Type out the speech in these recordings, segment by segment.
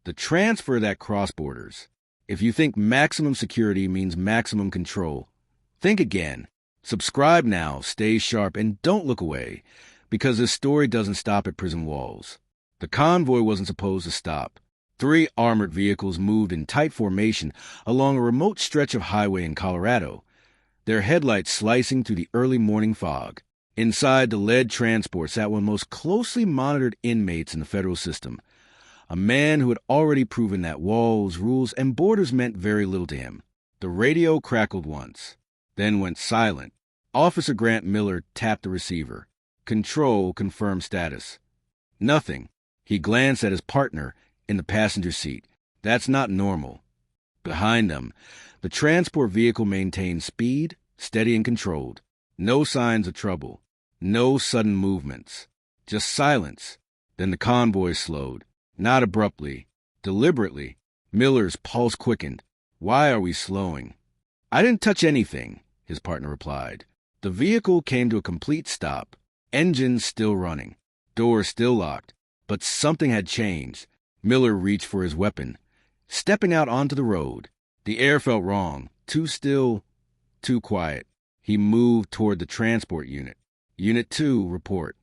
The transfer that cross borders. If you think maximum security means maximum control, think again. Subscribe now, stay sharp, and don't look away, because this story doesn't stop at prison walls. The convoy wasn't supposed to stop. 3 armored vehicles moved in tight formation along a remote stretch of highway in Colorado, their headlights slicing through the early morning fog. Inside the lead transport sat one of the most closely monitored inmates in the federal system, a man who had already proven that walls, rules, and borders meant very little to him. The radio crackled once, then went silent. Officer Grant Miller tapped the receiver. Control confirmed status. Nothing. He glanced at his partner in the passenger seat. That's not normal. Behind them, the transport vehicle maintained speed, steady and controlled. No signs of trouble. No sudden movements. Just silence. Then the convoy slowed. Not abruptly. Deliberately. Miller's pulse quickened. Why are we slowing? I didn't touch anything, his partner replied. The vehicle came to a complete stop. Engines still running. Doors still locked. But something had changed. Miller reached for his weapon. Stepping out onto the road. The air felt wrong. Too still. Too quiet. He moved toward the transport unit. Unit 2, report.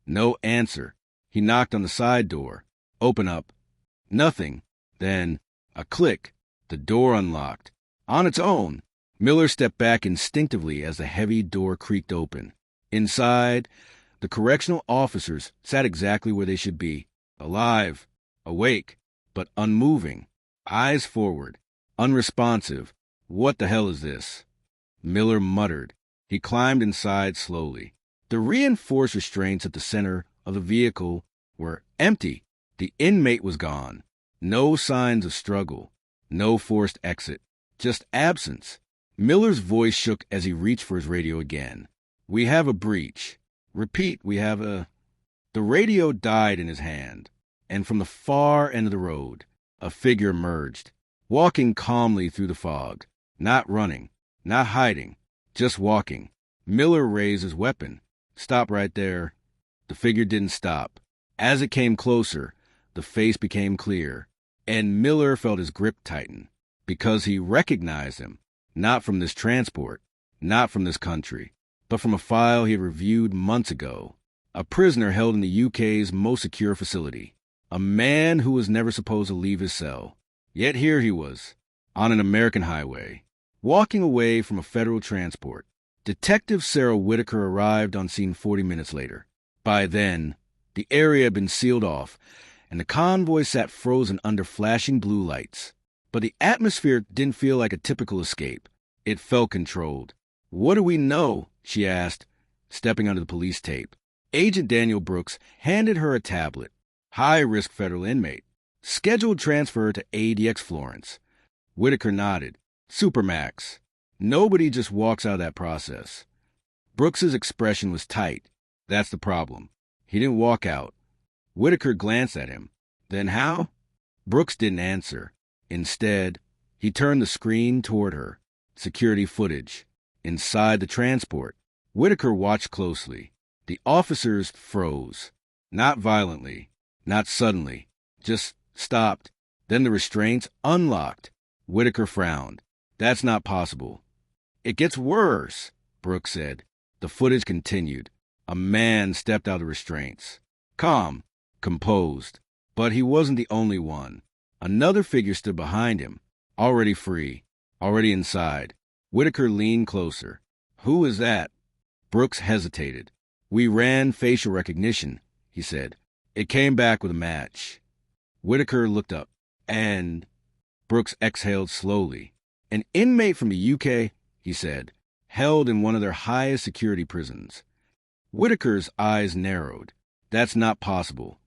No answer. He knocked on the side door. Open up. Nothing. Then, a click. The door unlocked. On its own. Miller stepped back instinctively as the heavy door creaked open. Inside, the correctional officers sat exactly where they should be. Alive. Awake. But unmoving. Eyes forward. Unresponsive. What the hell is this? Miller muttered. He climbed inside slowly. The reinforced restraints at the center of the vehicle were empty. The inmate was gone. No signs of struggle. No forced exit. Just absence. Miller's voice shook as he reached for his radio again. We have a breach. Repeat, we have a... The radio died in his hand, and from the far end of the road, a figure emerged, walking calmly through the fog. Not running. Not hiding. Just walking. Miller raised his weapon. Stop right there. The figure didn't stop. As it came closer, the face became clear, and Miller felt his grip tighten, because he recognized him, not from this transport, not from this country, but from a file he had reviewed months ago. A prisoner held in the UK's most secure facility. A man who was never supposed to leave his cell. Yet here he was, on an American highway, walking away from a federal transport. Detective Sarah Whitaker arrived on scene 40 minutes later. By then, the area had been sealed off, and the convoy sat frozen under flashing blue lights. But the atmosphere didn't feel like a typical escape. It felt controlled. What do we know? She asked, stepping onto the police tape. Agent Daniel Brooks handed her a tablet. High-risk federal inmate. Scheduled transfer to ADX Florence. Whitaker nodded. Supermax. Nobody just walks out of that process. Brooks's expression was tight. That's the problem. He didn't walk out. Whitaker glanced at him. Then how? Brooks didn't answer. Instead, he turned the screen toward her. Security footage. Inside the transport. Whitaker watched closely. The officers froze. Not violently. Not suddenly. Just stopped. Then the restraints unlocked. Whitaker frowned. That's not possible. It gets worse, Brooks said. The footage continued. A man stepped out of the restraints. Calm. Composed. But he wasn't the only one. Another figure stood behind him. Already free. Already inside. Whitaker leaned closer. Who is that? Brooks hesitated. We ran facial recognition, he said. It came back with a match. Whitaker looked up. And... Brooks exhaled slowly. An inmate from the UK, he said, held in one of their highest security prisons. Whitaker's eyes narrowed. That's not possible.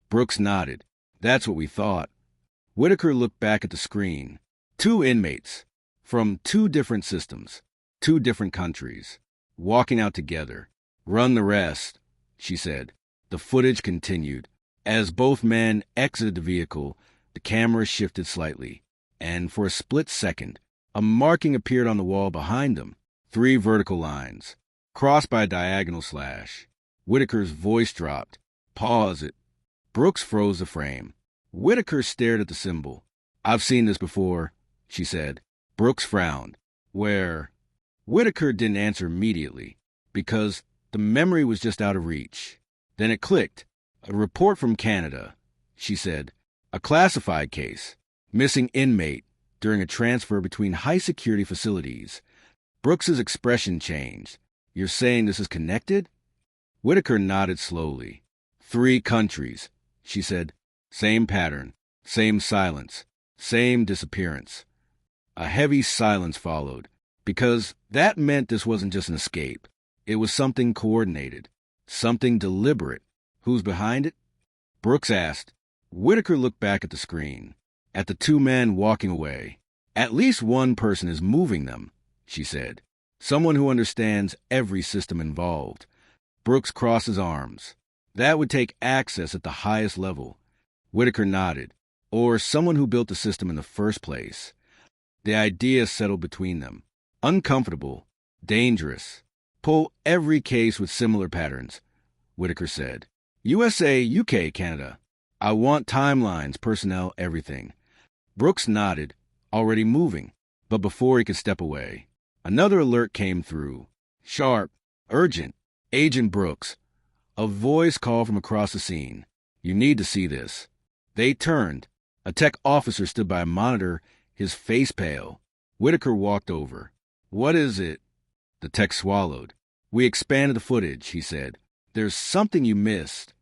Brooks nodded. That's what we thought. Whitaker looked back at the screen. 2 inmates. From 2 different systems. 2 different countries. Walking out together. Run the rest, she said. The footage continued. As both men exited the vehicle, the camera shifted slightly. And for a split second, a marking appeared on the wall behind them. 3 vertical lines, crossed by a diagonal slash. Whitaker's voice dropped. Pause it. Brooks froze the frame. Whitaker stared at the symbol. I've seen this before, she said. Brooks frowned. Where? Whitaker didn't answer immediately, because the memory was just out of reach. Then it clicked. A report from Canada, she said. A classified case. Missing inmate during a transfer between high-security facilities. Brooks's expression changed. You're saying this is connected? Whitaker nodded slowly. 3 countries, she said. Same pattern, same silence, same disappearance. A heavy silence followed, because that meant this wasn't just an escape. It was something coordinated, something deliberate. Who's behind it? Brooks asked. Whitaker looked back at the screen, at the 2 men walking away. At least one person is moving them, she said. Someone who understands every system involved. Brooks crossed his arms. That would take access at the highest level. Whitaker nodded. Or someone who built the system in the first place. The idea settled between them. Uncomfortable. Dangerous. Pull every case with similar patterns, Whitaker said. USA, UK, Canada. I want timelines, personnel, everything. Brooks nodded, already moving, but before he could step away, another alert came through. Sharp, urgent, Agent Brooks. A voice called from across the scene. You need to see this. They turned. A tech officer stood by a monitor, his face pale. Whitaker walked over. What is it? The tech swallowed. We expanded the footage, he said. There's something you missed.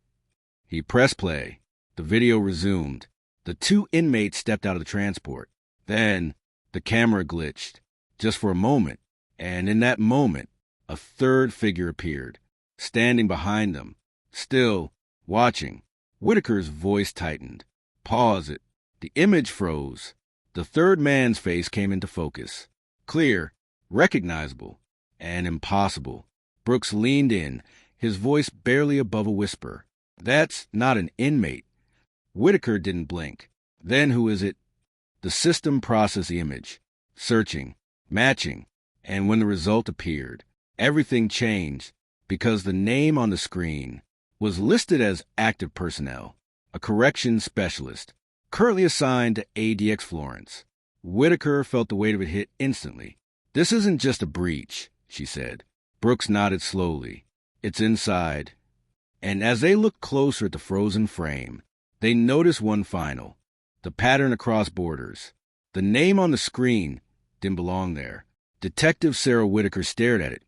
He pressed play. The video resumed. The 2 inmates stepped out of the transport. Then the camera glitched, just for a moment, and in that moment, a 3rd figure appeared, standing behind them, still watching. Whitaker's voice tightened. Pause it. The image froze. The 3rd man's face came into focus. Clear, recognizable, and impossible. Brooks leaned in, his voice barely above a whisper. That's not an inmate. Whitaker didn't blink. Then who is it? The system processed the image, searching, matching, and when the result appeared, everything changed because the name on the screen was listed as active personnel, a corrections specialist, currently assigned to ADX Florence. Whitaker felt the weight of it hit instantly. This isn't just a breach, she said. Brooks nodded slowly. It's inside. And as they looked closer at the frozen frame, they noticed one final. The pattern across borders. The name on the screen didn't belong there. Detective Sarah Whitaker stared at it,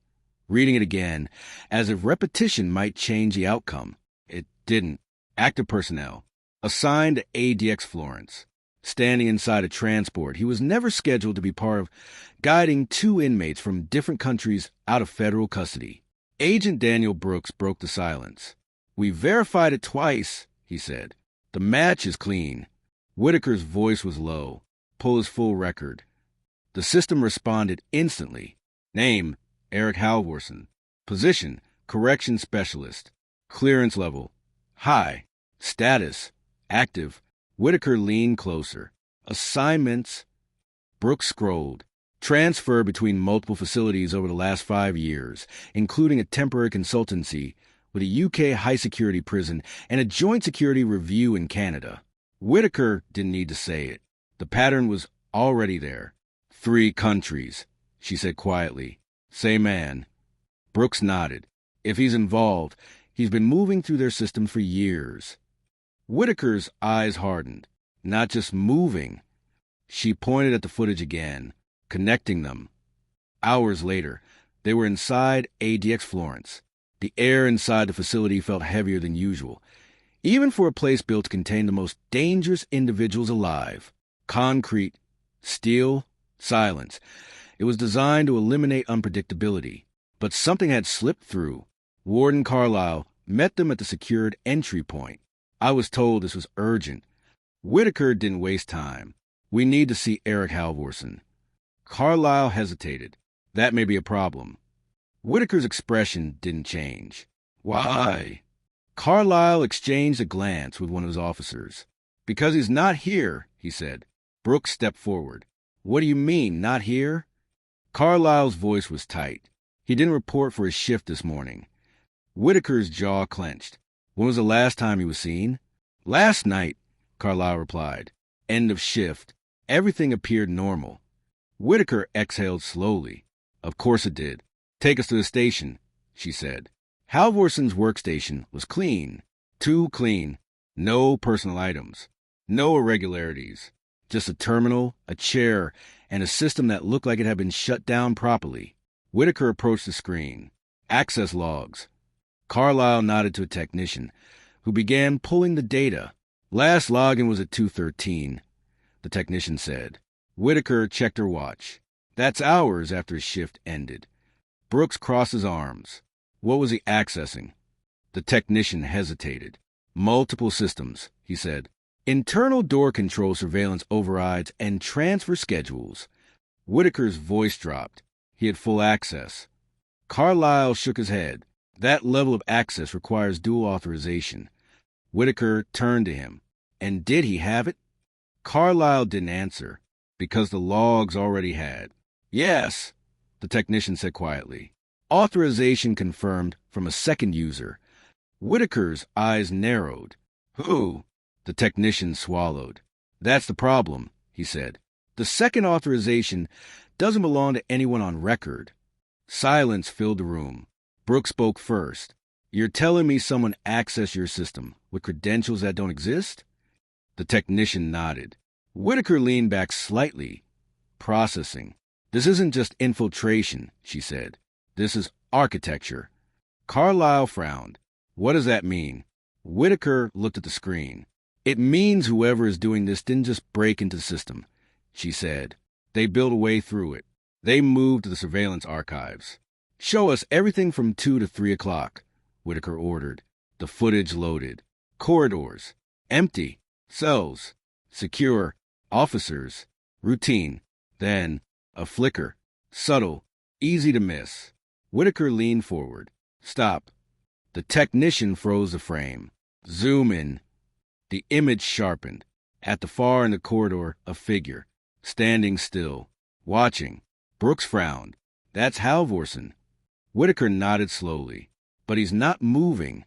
reading it again, as if repetition might change the outcome. It didn't. Active personnel. Assigned to ADX Florence. Standing inside a transport, he was never scheduled to be part of guiding 2 inmates from different countries out of federal custody. Agent Daniel Brooks broke the silence. We verified it twice, he said. The match is clean. Whitaker's voice was low. Pull his full record. The system responded instantly. Name, Eric Halvorson. Position, correction specialist. Clearance level, high. Status, active. Whitaker leaned closer. Assignments. Brooks scrolled. Transfer between multiple facilities over the last 5 years, including a temporary consultancy with a UK high-security prison and a joint security review in Canada. Whitaker didn't need to say it. The pattern was already there. 3 countries, she said quietly. Same man. Brooks nodded. If he's involved, he's been moving through their system for years. Whitaker's eyes hardened. Not just moving. She pointed at the footage again, connecting them. Hours later, they were inside ADX Florence. The air inside the facility felt heavier than usual, even for a place built to contain the most dangerous individuals alive. Concrete, steel, silence. It was designed to eliminate unpredictability. But something had slipped through. Warden Carlisle met them at the secured entry point. I was told this was urgent. Whitaker didn't waste time. We need to see Eric Halvorson. Carlisle hesitated. That may be a problem. Whitaker's expression didn't change. Why? Carlisle exchanged a glance with one of his officers. Because he's not here, he said. Brooks stepped forward. What do you mean, not here? Carlisle's voice was tight. He didn't report for his shift this morning. Whitaker's jaw clenched. When was the last time he was seen? Last night. Carlisle replied. End of shift. Everything appeared normal. Whitaker exhaled slowly. Of course it did. Take us to the station, she said. Halvorson's workstation was clean. Too clean. No personal items. No irregularities. Just a terminal, a chair, and a system that looked like it had been shut down properly. Whitaker approached the screen. Access logs. Carlisle nodded to a technician, who began pulling the data. Last login was at 2:13, the technician said. Whitaker checked her watch. That's hours after his shift ended. Brooks crossed his arms. What was he accessing? The technician hesitated. Multiple systems, he said. Internal door control surveillance overrides and transfer schedules. Whitaker's voice dropped. He had full access. Carlisle shook his head. That level of access requires dual authorization. Whitaker turned to him. And did he have it? Carlisle didn't answer, because the logs already had. Yes, the technician said quietly. Authorization confirmed from a second user. Whitaker's eyes narrowed. Who? The technician swallowed. That's the problem, he said. The second authorization doesn't belong to anyone on record. Silence filled the room. Brooks spoke first. You're telling me someone accessed your system with credentials that don't exist? The technician nodded. Whitaker leaned back slightly. Processing. This isn't just infiltration, she said. This is architecture. Carlisle frowned. What does that mean? Whitaker looked at the screen. It means whoever is doing this didn't just break into the system, she said. They built a way through it. They moved to the surveillance archives. Show us everything from 2 to 3 o'clock, Whitaker ordered. The footage loaded. Corridors. Empty. Cells. Secure. Officers. Routine. Then, a flicker. Subtle. Easy to miss. Whitaker leaned forward. Stop. The technician froze the frame. Zoom in. The image sharpened. At the far end of the corridor, a figure. Standing still. Watching. Brooks frowned. That's Halvorson. Whitaker nodded slowly. But he's not moving.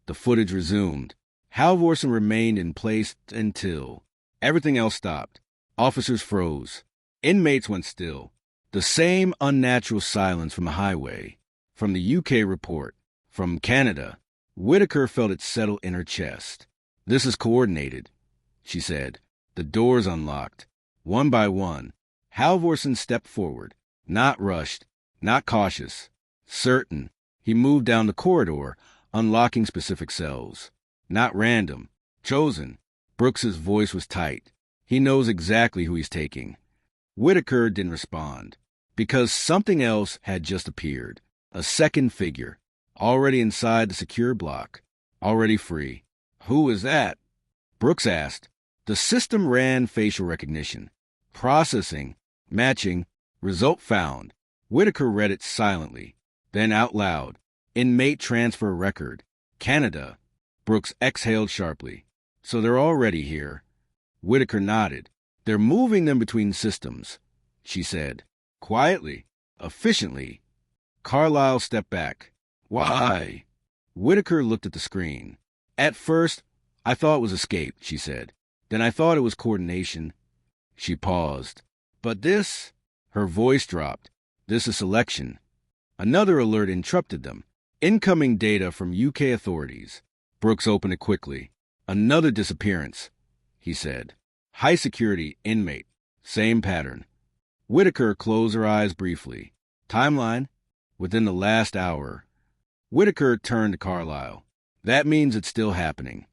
The footage resumed. Halvorson remained in place until everything else stopped. Officers froze. Inmates went still. The same unnatural silence from the highway. From the UK report. From Canada. Whitaker felt it settle in her chest. This is coordinated, she said. The doors unlocked. One by one. Halvorson stepped forward. Not rushed. Not cautious. Certain. He moved down the corridor, unlocking specific cells. Not random. Chosen. Brooks's voice was tight. He knows exactly who he's taking. Whitaker didn't respond, because something else had just appeared. A second figure. Already inside the secure block. Already free. Who is that? Brooks asked. The system ran facial recognition. Processing. Matching. Result found. Whitaker read it silently. Then out loud. Inmate transfer record. Canada. Brooks exhaled sharply. So they're already here. Whitaker nodded. They're moving them between systems, she said. Quietly. Efficiently. Carlisle stepped back. Why? Whitaker looked at the screen. At first, I thought it was escape, she said. Then I thought it was coordination. She paused. But this? Her voice dropped. This is selection. Another alert interrupted them. Incoming data from UK authorities. Brooks opened it quickly. Another disappearance, he said. High security inmate. Same pattern. Whitaker closed her eyes briefly. Timeline? Within the last hour. Whitaker turned to Carlisle. That means it's still happening.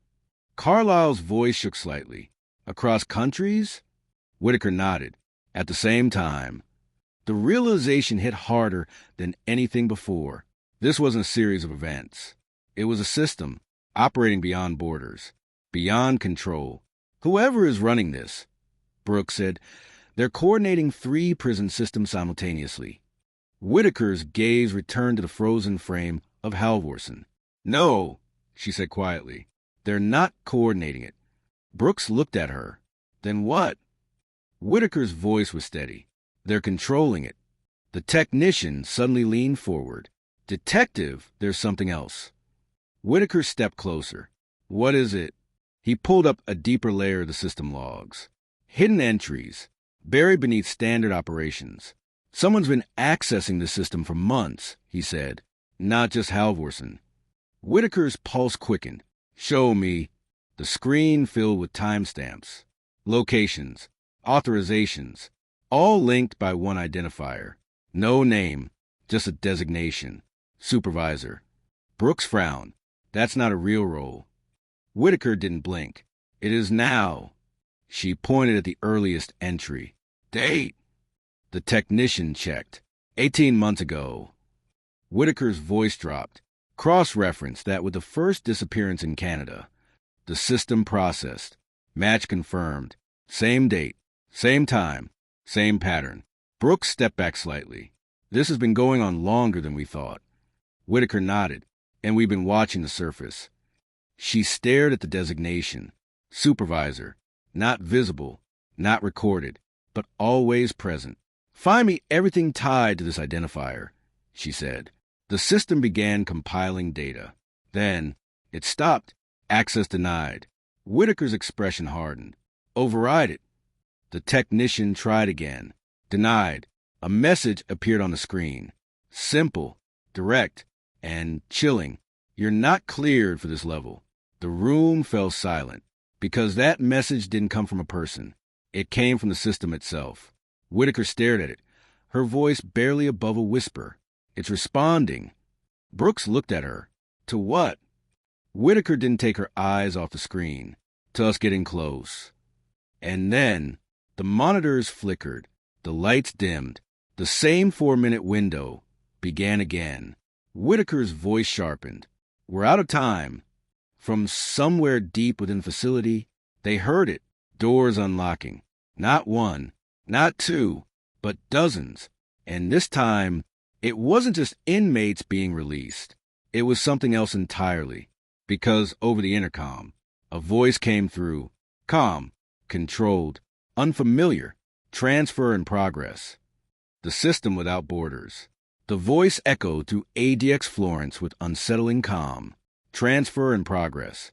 Carlisle's voice shook slightly. Across countries? Whitaker nodded. At the same time. The realization hit harder than anything before. This wasn't a series of events. It was a system, operating beyond borders, beyond control. Whoever is running this, Brooks said, they're coordinating 3 prison systems simultaneously. Whitaker's gaze returned to the frozen frame of Halvorson. No, she said quietly. They're not coordinating it. Brooks looked at her. Then what? Whitaker's voice was steady. They're controlling it. The technician suddenly leaned forward. Detective, there's something else. Whitaker stepped closer. What is it? He pulled up a deeper layer of the system logs. Hidden entries, buried beneath standard operations. Someone's been accessing the system for months, he said. Not just Halvorsen. Whitaker's pulse quickened. Show me. The screen filled with timestamps, locations, authorizations, all linked by one identifier. No name, just a designation. Supervisor. Brooks frowned. That's not a real role. Whitaker didn't blink. It is now. She pointed at the earliest entry. Date. The technician checked. 18 months ago. Whitaker's voice dropped. Cross-referenced that with the first disappearance in Canada. The system processed. Match confirmed. Same date. Same time. Same pattern. Brooks stepped back slightly. This has been going on longer than we thought. Whitaker nodded, and we've been watching the surface. She stared at the designation. Supervisor. Not visible, not recorded, but always present. Find me everything tied to this identifier, she said. The system began compiling data. Then, it stopped. Access denied. Whitaker's expression hardened. Override it. The technician tried again. Denied. A message appeared on the screen. Simple, direct, and chilling. You're not cleared for this level. The room fell silent, because that message didn't come from a person. It came from the system itself. Whitaker stared at it, her voice barely above a whisper. It's responding. Brooks looked at her. To what? Whitaker didn't take her eyes off the screen. To us getting close. And then, the monitors flickered. The lights dimmed. The same 4-minute window began again. Whitaker's voice sharpened. We're out of time. From somewhere deep within the facility, they heard it. Doors unlocking. Not one, not two, but dozens. And this time, it wasn't just inmates being released. It was something else entirely. Because over the intercom, a voice came through. Calm, controlled, unfamiliar, transfer in progress. The system without borders. The voice echoed through ADX Florence with unsettling calm. Transfer in progress.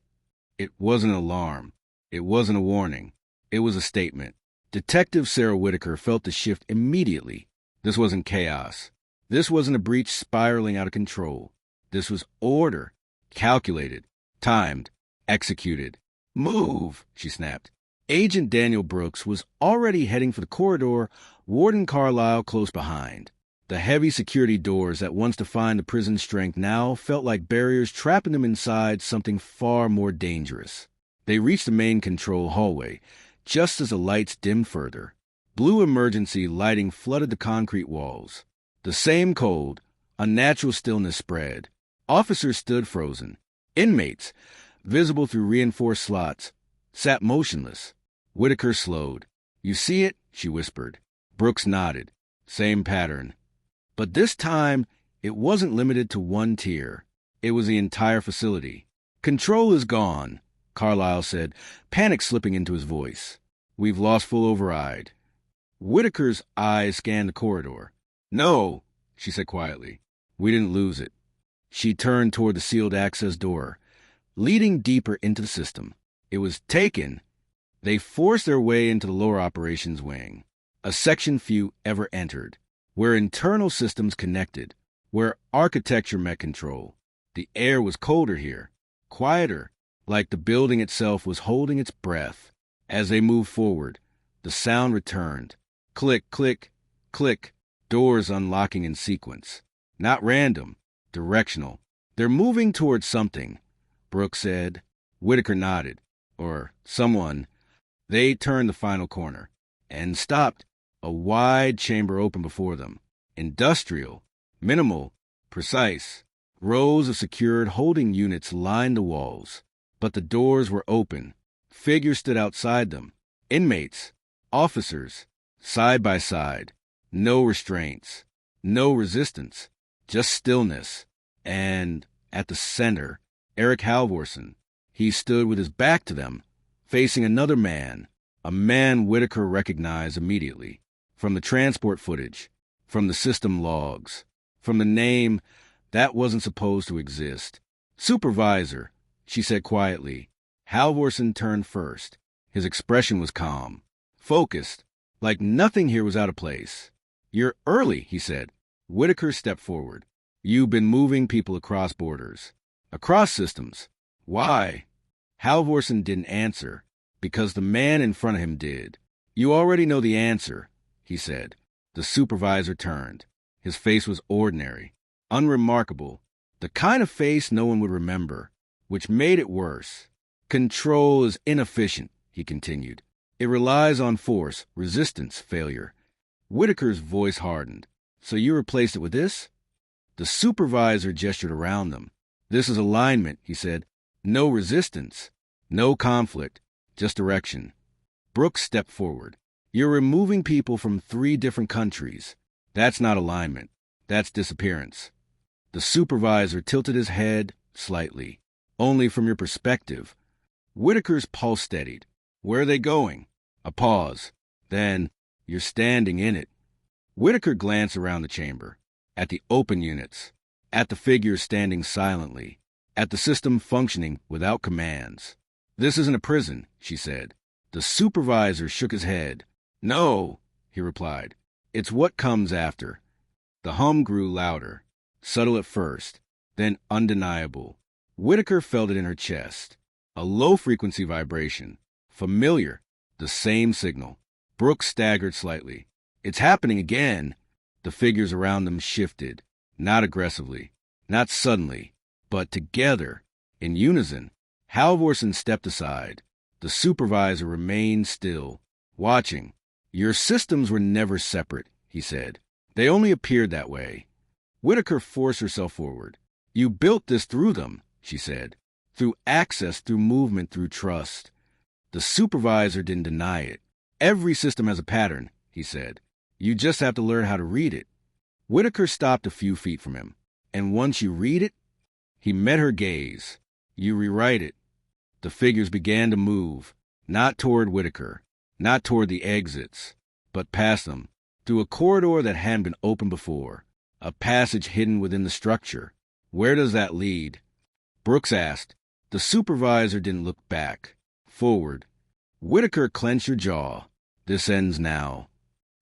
It wasn't an alarm. It wasn't a warning. It was a statement. Detective Sarah Whitaker felt the shift immediately. This wasn't chaos. This wasn't a breach spiraling out of control. This was order. Calculated. Timed. Executed. Move, she snapped. Agent Daniel Brooks was already heading for the corridor, Warden Carlisle close behind. The heavy security doors that once defined the prison's strength now felt like barriers trapping them inside something far more dangerous. They reached the main control hallway, just as the lights dimmed further. Blue emergency lighting flooded the concrete walls. The same cold, unnatural stillness spread. Officers stood frozen. Inmates, visible through reinforced slots, sat motionless. Whitaker slowed. You see it? She whispered. Brooks nodded. Same pattern. But this time, it wasn't limited to one tier. It was the entire facility. Control is gone, Carlisle said, panic slipping into his voice. We've lost full override. Whitaker's eyes scanned the corridor. No, she said quietly. We didn't lose it. She turned toward the sealed access door, leading deeper into the system. It was taken. They forced their way into the lower operations wing, a section few ever entered, where internal systems connected, where architecture met control. The air was colder here, quieter, like the building itself was holding its breath. As they moved forward, the sound returned. Click, click, click, doors unlocking in sequence. Not random, directional. They're moving towards something, Brooks said. Whitaker nodded. Or someone. They turned the final corner and stopped. A wide chamber opened before them. Industrial, minimal, precise. Rows of secured holding units lined the walls. But the doors were open. Figures stood outside them. Inmates, officers, side by side. No restraints, no resistance, just stillness. And at the center, Eric Halvorsen. He stood with his back to them, facing another man, a man Whitaker recognized immediately. From the transport footage, from the system logs, from the name that wasn't supposed to exist. Supervisor, she said quietly. Halvorsen turned first. His expression was calm, focused, like nothing here was out of place. "You're early," he said. Whitaker stepped forward. "You've been moving people across borders. Across systems. Why?" Halvorsen didn't answer, because the man in front of him did. "You already know the answer," he said. The supervisor turned. His face was ordinary, unremarkable, the kind of face no one would remember, which made it worse. "Control is inefficient," he continued. "It relies on force, resistance, failure." Whitaker's voice hardened. "So you replaced it with this?" The supervisor gestured around them. "This is alignment," he said. "No resistance, no conflict, just direction." Brooks stepped forward. "You're removing people from 3 different countries. That's not alignment. That's disappearance." The supervisor tilted his head slightly. "Only from your perspective." Whitaker's pulse steadied. "Where are they going?" A pause. Then, "You're standing in it." Whitaker glanced around the chamber, at the open units, at the figures standing silently, at the system functioning without commands. "This isn't a prison," she said. The supervisor shook his head. "No," he replied. "It's what comes after." The hum grew louder, subtle at first, then undeniable. Whitaker felt it in her chest. A low-frequency vibration. Familiar. The same signal. Brooks staggered slightly. "It's happening again." The figures around them shifted. Not aggressively. Not suddenly. But together. In unison. Halvorsen stepped aside. The supervisor remained still, watching. "Your systems were never separate," he said. "They only appeared that way." Whitaker forced herself forward. "You built this through them," she said. "Through access, through movement, through trust." The supervisor didn't deny it. "Every system has a pattern," he said. "You just have to learn how to read it." Whitaker stopped a few feet from him. "And once you read it?" He met her gaze. "You rewrite it." The figures began to move, not toward Whitaker, not toward the exits, but past them, through a corridor that hadn't been opened before, a passage hidden within the structure. "Where does that lead?" Brooks asked. The supervisor didn't look back. Forward. Whitaker clenched her jaw. "This ends now."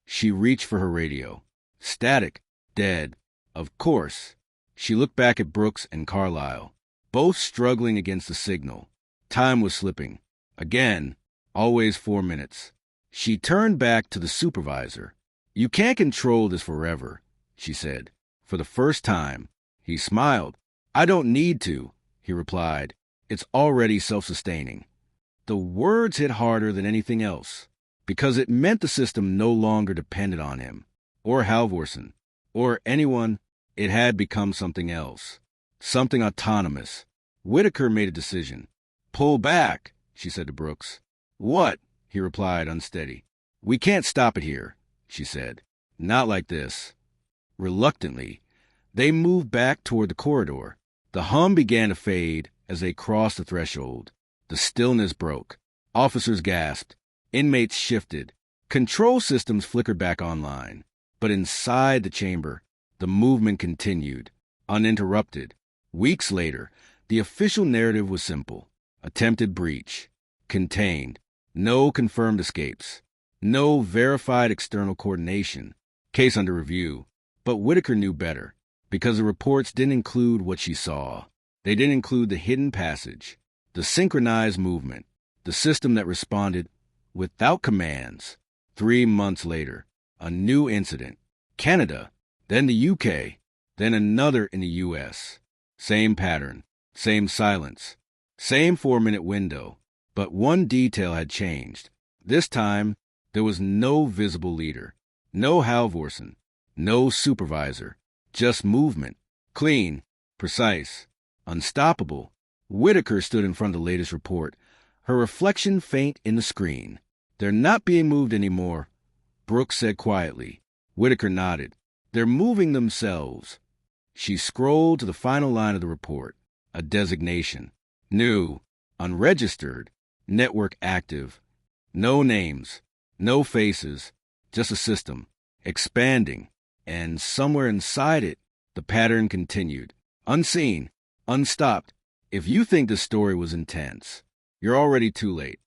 She reached for her radio. Static. Dead. Of course. She looked back at Brooks and Carlyle, both struggling against the signal. Time was slipping. Again. Always 4 minutes. She turned back to the supervisor. "You can't control this forever," she said. For the first time. He smiled. "I don't need to," he replied. "It's already self-sustaining." The words hit harder than anything else, because it meant the system no longer depended on him, or Halvorsen, or anyone. It had become something else, something autonomous. Whitaker made a decision. "Pull back," she said to Brooks. "What?" he replied, unsteady. "We can't stop it here," she said. "Not like this." Reluctantly, they moved back toward the corridor. The hum began to fade as they crossed the threshold. The stillness broke. Officers gasped. Inmates shifted. Control systems flickered back online. But inside the chamber, the movement continued, uninterrupted. Weeks later, the official narrative was simple. Attempted breach. Contained. No confirmed escapes. No verified external coordination. Case under review. But Whitaker knew better, because the reports didn't include what she saw. They didn't include the hidden passage, the synchronized movement, the system that responded without commands. 3 months later, a new incident. Canada, then the UK, then another in the US. Same pattern, same silence, same 4-minute window. But one detail had changed. This time, there was no visible leader, no Halvorsen, no supervisor, just movement. Clean, precise, unstoppable. Whitaker stood in front of the latest report, her reflection faint in the screen. "They're not being moved anymore," Brooks said quietly. Whitaker nodded. "They're moving themselves." She scrolled to the final line of the report, a designation. New, unregistered, network active. No names, no faces, just a system, expanding. And somewhere inside it, the pattern continued. Unseen, unstopped. If you think this story was intense, you're already too late.